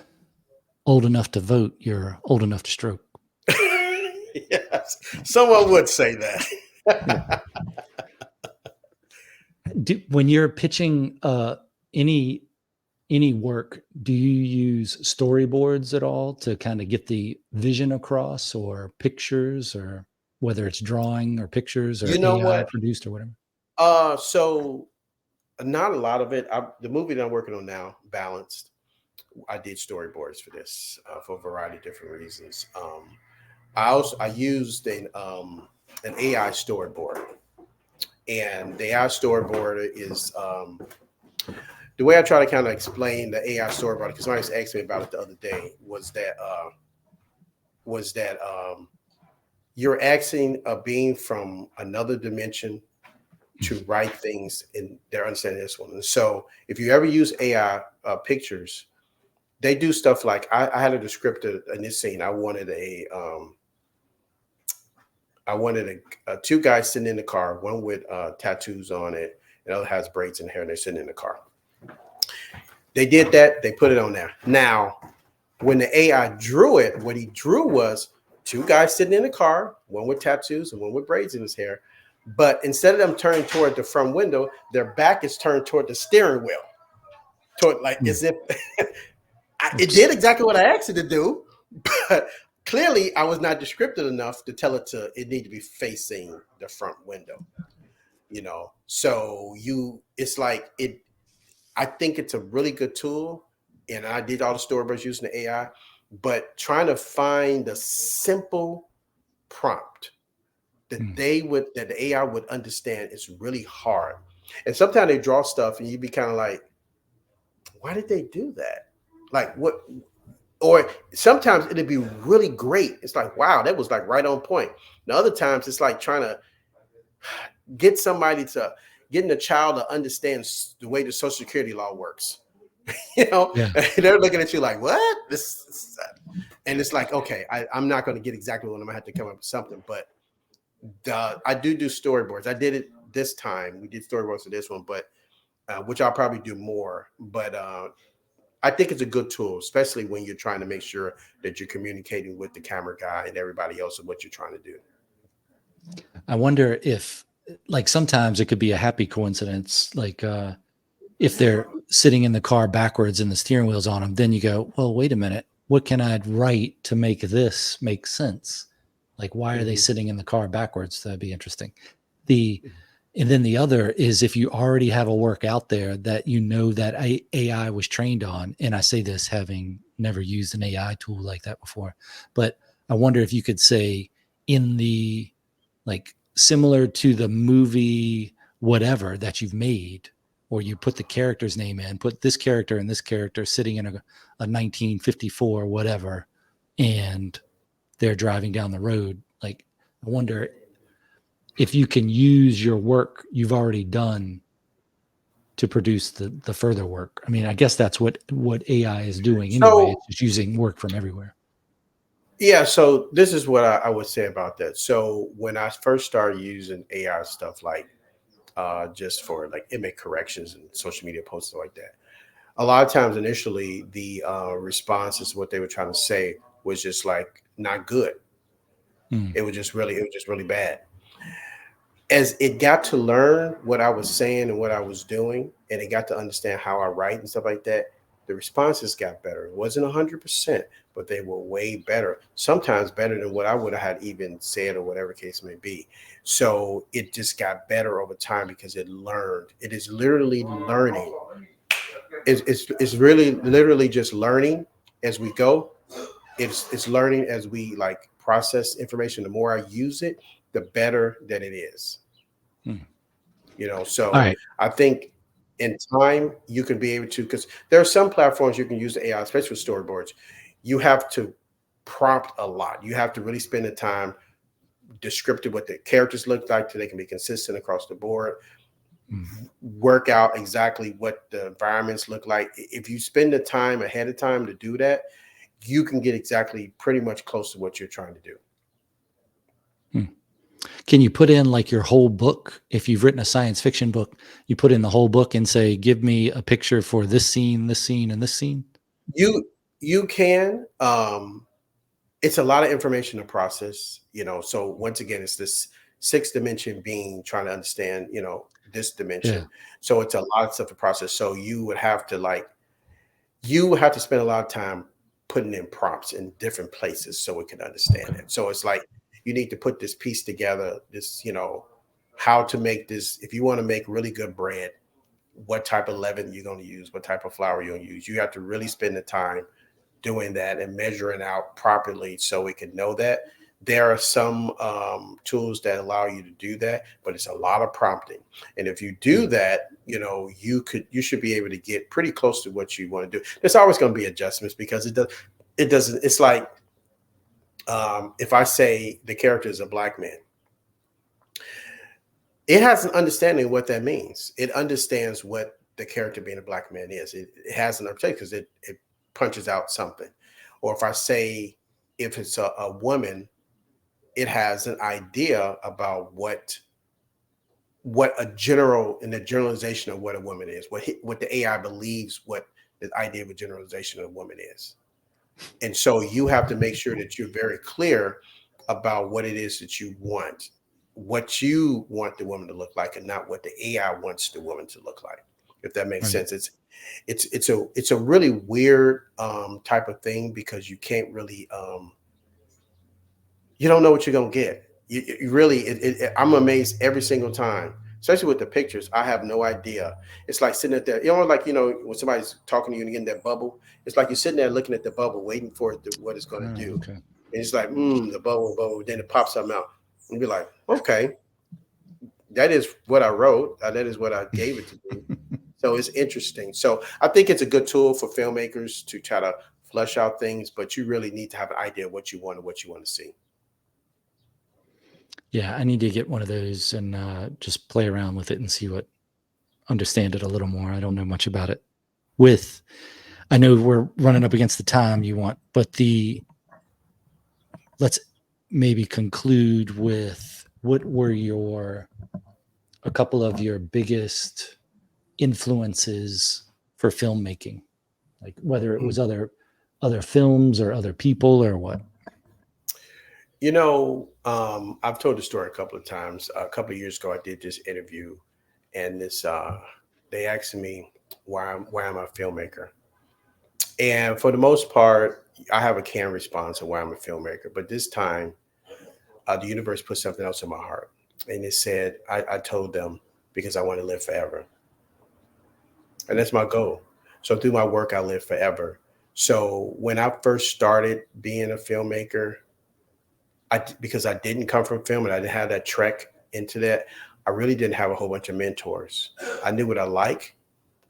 old enough to vote, you're old enough to stroke. Yes, someone would say that. When you're pitching any work, do you use storyboards at all to kind of get the vision across, or pictures, or whether it's drawing or pictures or AI produced or whatever? So not a lot of it. The movie that I'm working on now, Balanced, I did storyboards for this for a variety of different reasons. I used an AI storyboard, and the AI storyboard is the way I try to kind of explain the AI storyboard, because somebody asked me about it the other day, was that you're asking a being from another dimension to write things in their understanding of this one. And so if you ever use AI pictures, they do stuff like I had a descriptor in this scene. I wanted two guys sitting in the car, one with tattoos on it, and the other has braids in hair, and they're sitting in the car. They did that. They put it on there. Now, when the AI drew it, what he drew was two guys sitting in the car, one with tattoos and one with braids in his hair. But instead of them turning toward the front window, their back is turned toward the steering wheel. Toward as if it did exactly what I asked it to do, but clearly I was not descriptive enough to tell it it need to be facing the front window. So it's like it. I think it's a really good tool, and I did all the storyboards using the AI, but trying to find the simple prompt that that the AI would understand is really hard. And sometimes they draw stuff and you'd be kind of like, why did they do that? Like what? Or sometimes it'd be really great. It's like, wow, that was like right on point. And other times it's like trying to getting a child to understand the way the Social Security law works. Yeah. They're looking at you like, what? And it's like, okay, I'm not going to get exactly what I'm gonna have to come up with something, but I do storyboards. I did it this time. We did storyboards for this one, but which I'll probably do more. But I think it's a good tool, especially when you're trying to make sure that you're communicating with the camera guy and everybody else of what you're trying to do. I wonder if, like, sometimes it could be a happy coincidence. Like, if they're sitting in the car backwards and the steering wheel's on them, then you go, well, wait a minute. What can I write to make this make sense? Like, why are they sitting in the car backwards? That'd be interesting. And then the other is if you already have a work out there that that AI was trained on, and I say this having never used an AI tool like that before, but I wonder if you could say in the, like, similar to the movie whatever that you've made, or you put the character's name in, put this character and this character sitting in a 1954 whatever, and they're driving down the road. Like, I wonder if you can use your work you've already done to produce the further work. I mean, I guess that's what AI is doing anyway. It's just using work from everywhere. Yeah, so this is what I would say about that. So when I first started using AI stuff, like just for like image corrections and social media posts like that, a lot of times initially the responses, what they were trying to say was just like not good. It was just really bad. As it got to learn what I was saying and what I was doing, and it got to understand how I write and stuff like that, the responses got better. It wasn't 100%, but they were way better. Sometimes better than what I would have had even said, or whatever case may be. So it just got better over time because it learned. It is literally learning. It's really literally just learning as we go. It's learning as we like process information. The more I use it, the better that it is. So right. I think in time you can be able to, because there are some platforms you can use the AI, especially with storyboards. You have to prompt a lot. You have to really spend the time descriptive what the characters look like so they can be consistent across the board. Work out exactly what the environments look like. If you spend the time ahead of time to do that, you can get exactly pretty much close to what you're trying to do. Can you put in like your whole book? If you've written a science fiction book, you put in the whole book and say, give me a picture for this scene, and this scene. You can. It's a lot of information to process, so once again, it's this 6th dimension being trying to understand, this dimension. Yeah. So it's a lot of stuff to process. So you would have to spend a lot of time putting in prompts in different places so it can understand it. So it's like, you need to put this piece together, this, how to make this. If you want to make really good bread, what type of leaven you're going to use, what type of flour you're going to use. You have to really spend the time doing that and measuring out properly so we can know that. There are some tools that allow you to do that, but it's a lot of prompting. And if you do that, you should be able to get pretty close to what you want to do. There's always going to be adjustments because it doesn't. It's like if I say the character is a black man, it has an understanding of what that means. It understands what the character being a black man is. It has an understanding because it punches out something. Or if I say if it's a woman, it has an idea about what a generalization of what a woman is, what the AI believes what the idea of a generalization of a woman is. And so you have to make sure that you're very clear about what it is that you want the woman to look like, and not what the AI wants the woman to look like. If that makes sense. It's a really weird type of thing because you can't really you don't know what you're gonna get. You really, I'm amazed every single time, especially with the pictures. I have no idea. It's like sitting at there, like when somebody's talking to you and you get in that bubble. It's like you're sitting there looking at the bubble, waiting for it to what it's going to do. Okay. And it's like, the bubble. Then it pops something out, and be like, okay, that is what I wrote. That is what I gave it to do. So it's interesting. So I think it's a good tool for filmmakers to try to flesh out things, but you really need to have an idea of what you want and what you want to see. Yeah, I need to get one of those and just play around with it and understand it a little more. I don't know much about it. I know we're running up against the time you want, but let's maybe conclude with what were a couple of your biggest influences for filmmaking, like whether it was other films or other people or what. I've told the story a couple of times. A couple of years ago, I did this interview, and they asked me why I'm a filmmaker. And for the most part, I have a canned response of why I'm a filmmaker. But this time, the universe put something else in my heart, and it said, I told them because I want to live forever, and that's my goal. So through my work, I live forever. So when I first started being a filmmaker, because I didn't come from film and I didn't have that trek into that, I really didn't have a whole bunch of mentors. I knew what I like.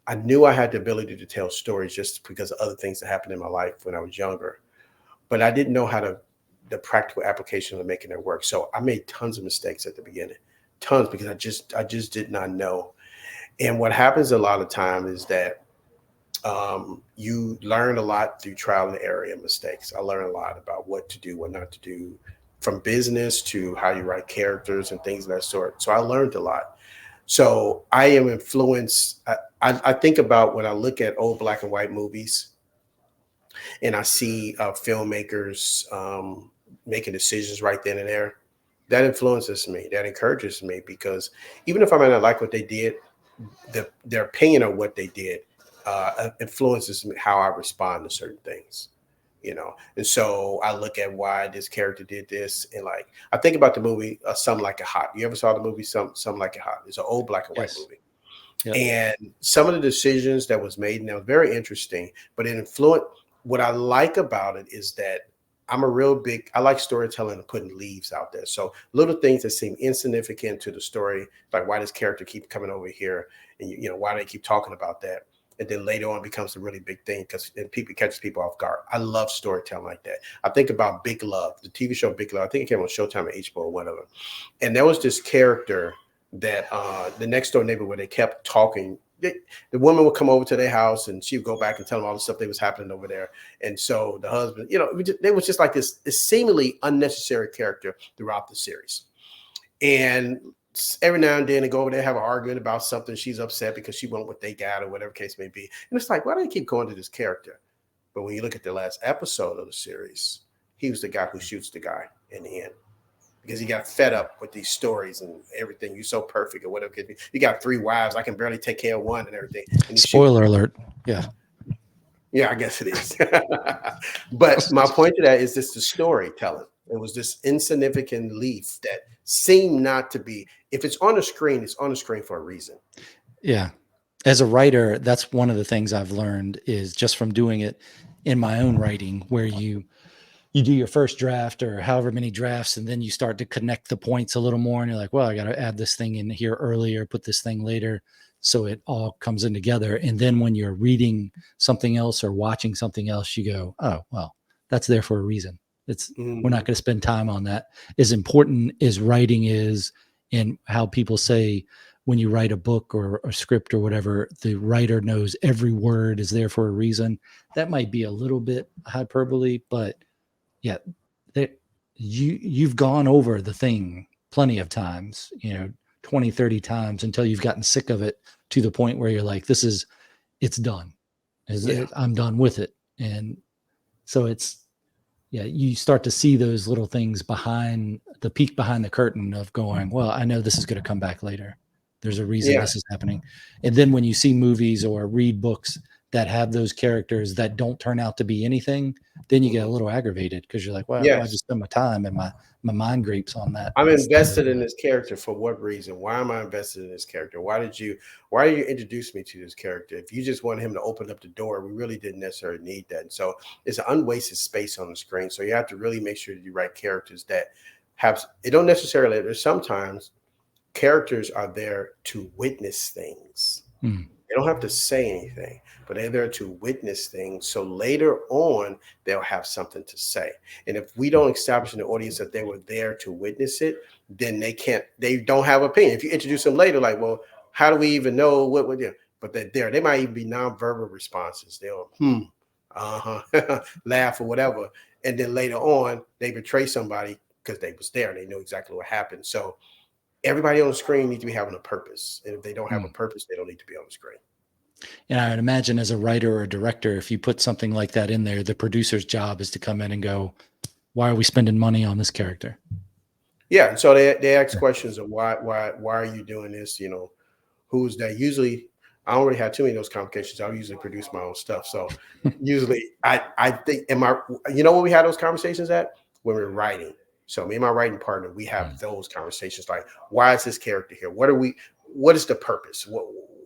I knew I had the ability to tell stories just because of other things that happened in my life when I was younger, but I didn't know the practical application of making it work. So I made tons of mistakes at the beginning, tons, because I just did not know. And what happens a lot of time is that you learn a lot through trial and error and mistakes. I learned a lot about what to do, what not to do, from business to how you write characters and things of that sort. So I learned a lot. So I am influenced. I think about when I look at old black and white movies and I see filmmakers making decisions right then and there. That influences me. That encourages me, because even if I might not like what they did, their opinion of what they did influences me, how I respond to certain things. And so I look at why this character did this, and like I think about the movie Some Like It Hot. You ever saw the movie Some Like It Hot? It's an old black and white movie. Yep. And some of the decisions that was made, and that was very interesting, but it influenced. What I like about it is that I like storytelling and putting leaves out there. So little things that seem insignificant to the story, like why this character keep coming over here, and why they keep talking about that. And then later on becomes a really big thing because it catches people off guard. I love storytelling like that. I think about Big Love, the TV show Big Love. I think it came on Showtime or HBO or whatever. And there was this character that the next door neighbor, where they kept talking. The woman would come over to their house and she would go back and tell them all the stuff that was happening over there. And so the husband, they was just like this seemingly unnecessary character throughout the series. And every now and then they go over there, have an argument about something. She's upset because she won't what they got or whatever case may be. And it's like, why do they keep going to this character? But when you look at the last episode of the series, he was the guy who shoots the guy in the end, because he got fed up with these stories and everything. You're so perfect or whatever. You got 3 wives. I can barely take care of one and everything. And spoiler alert. Yeah. Yeah, I guess it is. But my point to that is this: the storytelling. It was this insignificant leaf that seemed not to be. If it's on the screen, it's on the screen for a reason. Yeah. as a writer, that's one of the things I've learned is just from doing it in my own writing, where you do your first draft or however many drafts, and then you start to connect the points a little more. And you're like, well, I got to add this thing in here earlier, put this thing later. So it all comes in together. And then when you're reading something else or watching something else, you go, oh, well, that's there for a reason. We're not going to spend time on that. As important as writing is, and how people say when you write a book or a script or whatever, the writer knows every word is there for a reason. That might be a little bit hyperbole, but yeah, you've gone over the thing plenty of times, 20, 30 times until you've gotten sick of it to the point where you're like, it's done. I'm done with it. And so you start to see those little things behind the peek behind the curtain of going, well, I know this is going to come back later. There's a reason this is happening. And then when you see movies or read books that have those characters that don't turn out to be anything, then you get a little aggravated because you're like, well, I just spend my time and my mind grapes on that. I'm invested in this character for what reason? Why am I invested in this character? Why did you introduce me to this character? If you just want him to open up the door, we really didn't necessarily need that. And so it's an unwasted space on the screen. So you have to really make sure that you write characters that it don't necessarily, there's sometimes characters are there to witness things. They don't have to say anything, but they're there to witness things. So later on, they'll have something to say. And if we don't establish in the audience that they were there to witness it, then they don't have opinion. If you introduce them later, like, well, how do we even know what we're doing? But they're there. They might even be nonverbal responses. They'll laugh or whatever. And then later on, they betray somebody because they was there and they know exactly what happened. So everybody on the screen needs to be having a purpose. And if they don't have a purpose, they don't need to be on the screen. And I would imagine as a writer or a director, if you put something like that in there, the producer's job is to come in and go, why are we spending money on this character? Yeah. And so they ask questions of why are you doing this? Who's that? Usually I don't really have too many of those complications. I'll usually produce my own stuff. So usually I think, when we had those conversations when we're writing. So me and my writing partner, we have those conversations like, why is this character here? What is the purpose?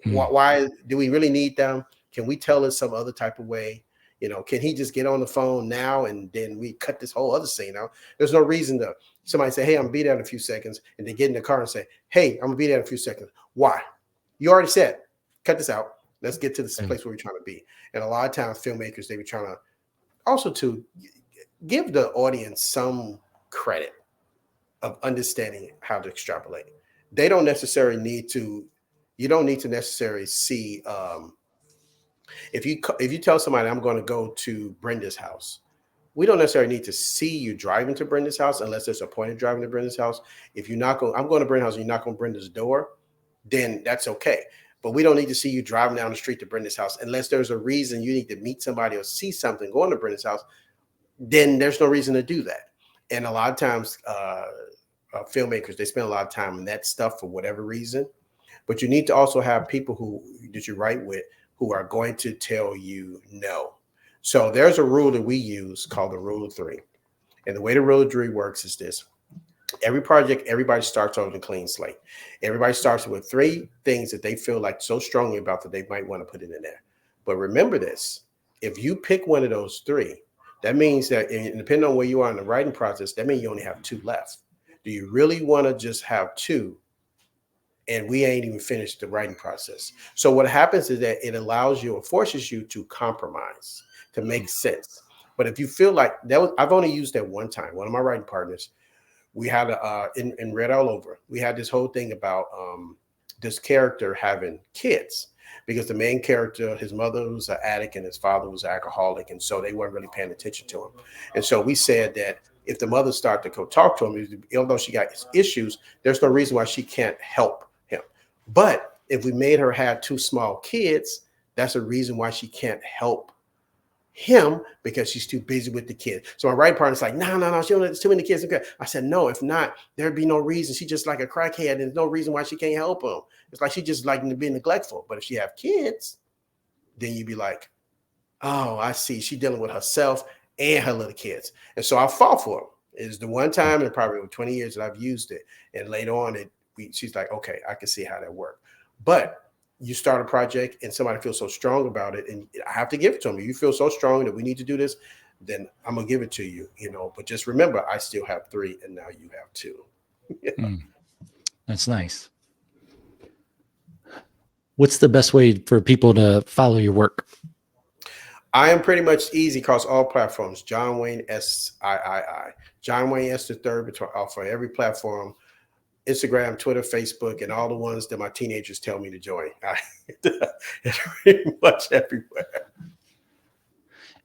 Why do we really need them? Can we tell it some other type of way? Can he just get on the phone now and then we cut this whole other scene out? There's no reason to somebody say, hey, I'm gonna be there in a few seconds, and they get in the car and say, hey, I'm gonna be there in a few seconds. Why? You already said, cut this out. Let's get to this place where we're trying to be. And a lot of times filmmakers, they be trying to also to give the audience some credit of understanding how to extrapolate. They don't necessarily need to. You don't need to necessarily see. If you tell somebody I'm going to go to Brenda's house, we don't necessarily need to see you driving to Brenda's house unless there's a point of driving to Brenda's house. If you're not going, I'm going to Brenda's house, and you're not going to Brenda's door, then that's okay. But we don't need to see you driving down the street to Brenda's house unless there's a reason you need to meet somebody or see something going to Brenda's house. Then there's no reason to do that. And a lot of times, filmmakers, they spend a lot of time on that stuff for whatever reason. But you need to also have people that you write with who are going to tell you no. So there's a rule that we use called the rule of three. And the way the rule of three works is this. Every project, everybody starts on a clean slate. Everybody starts with 3 things that they feel like so strongly about that they might want to put it in there. But remember this, if you pick one of those 3, that means that, and depending on where you are in the writing process, that means you only have 2 left. Do you really want to just have 2? And we ain't even finished the writing process. So what happens is that it allows you or forces you to compromise, to make sense. But if you feel like I've only used that one time. One of my writing partners, we had in Read All Over, we had this whole thing about this character having kids because the main character, his mother was an addict and his father was an alcoholic. And so they weren't really paying attention to him. And so we said that if the mother started to go talk to him, even though she got issues, there's no reason why she can't help him. But if we made her have 2 small kids, that's a reason why she can't help him because she's too busy with the kids. So my writing partner's like, no, she don't have too many kids. Okay. I said, no, if not, there'd be no reason. She's just like a crackhead. And there's no reason why she can't help him. It's like she just like to be neglectful. But if she have kids, then you'd be like, oh, I see. She's dealing with herself and her little kids. And so I fought for him. It's the one time in probably over 20 years that I've used it. And later on, she's like, okay, I can see how that worked. But you start a project and somebody feels so strong about it, and I have to give it to them. You feel so strong that we need to do this, then I'm gonna give it to you, But just remember, I still have 3, and now you have 2. That's nice. What's the best way for people to follow your work? I am pretty much easy across all platforms. John Wayne SIII. John Wayne S the third for every platform. Instagram, Twitter, Facebook, and all the ones that my teenagers tell me to join. It's pretty much everywhere.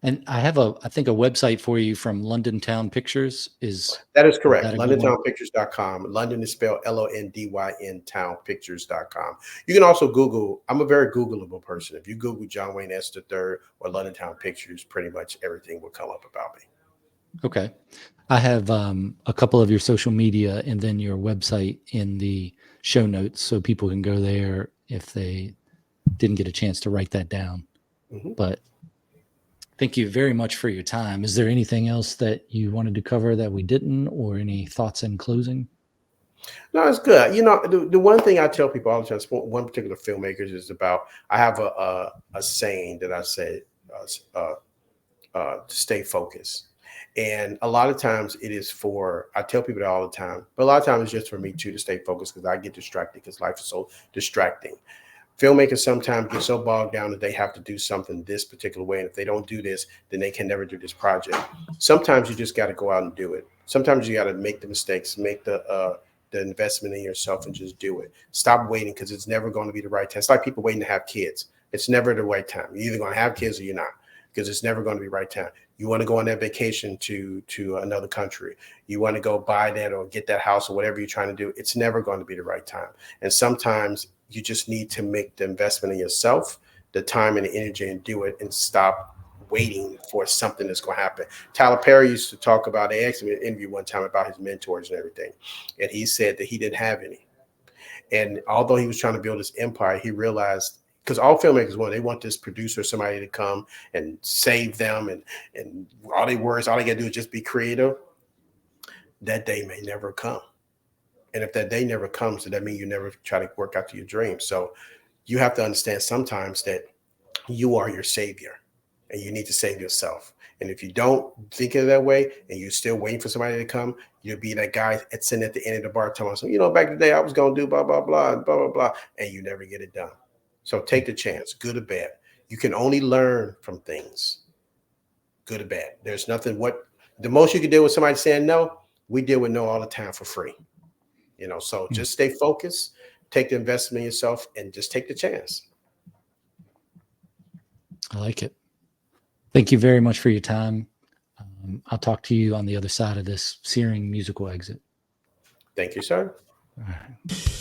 And I have I think a website for you from London Town Pictures. That is correct. That LondonTownPictures.com. London is spelled LONDYN townpictures.com. You can also Google. I'm a very Googleable person. If you Google John Wayne S III or London Town Pictures, pretty much everything will come up about me. Okay. I have a couple of your social media and then your website in the show notes so people can go there if they didn't get a chance to write that down. But thank you very much for your time. Is there anything else that you wanted to cover that we didn't, or any thoughts in closing? No, it's good. The one thing I tell people all the time, one particular filmmaker is about, I have a saying that I say, to stay focused. And a lot of times I tell people that all the time, but a lot of times it's just for me too, to stay focused, because I get distracted because life is so distracting. Filmmakers sometimes get so bogged down that they have to do something this particular way. And if they don't do this, then they can never do this project. Sometimes you just got to go out and do it. Sometimes you got to make the mistakes, make the investment in yourself, and just do it. Stop waiting, because it's never going to be the right time. It's like people waiting to have kids. It's never the right time. You're either going to have kids or you're not, because it's never going to be the right time. You want to go on that vacation to another country. You want to go buy that or get that house or whatever you're trying to do. It's never going to be the right time. And sometimes you just need to make the investment in yourself, the time and the energy, and do it, and stop waiting for something that's going to happen. Tyler Perry used to talk about, they asked me in an interview one time about his mentors and everything. And he said that he didn't have any. And although he was trying to build his empire, he realized, because all filmmakers want this producer, somebody to come and save them, and all they got to do is just be creative. That day may never come. And if that day never comes, then that means you never try to work out to your dreams. So you have to understand sometimes that you are your savior, and you need to save yourself. And if you don't think of it that way, and you're still waiting for somebody to come, you'll be that guy that's sitting at the end of the bar telling us, back in the day I was going to do blah, blah, blah, blah, blah, blah, and you never get it done. So take the chance, good or bad. You can only learn from things, good or bad. There's nothing, the most you can deal with somebody saying no, we deal with no all the time for free. So just stay focused, take the investment in yourself, and just take the chance. I like it. Thank you very much for your time. I'll talk to you on the other side of this searing musical exit. Thank you, sir. All right.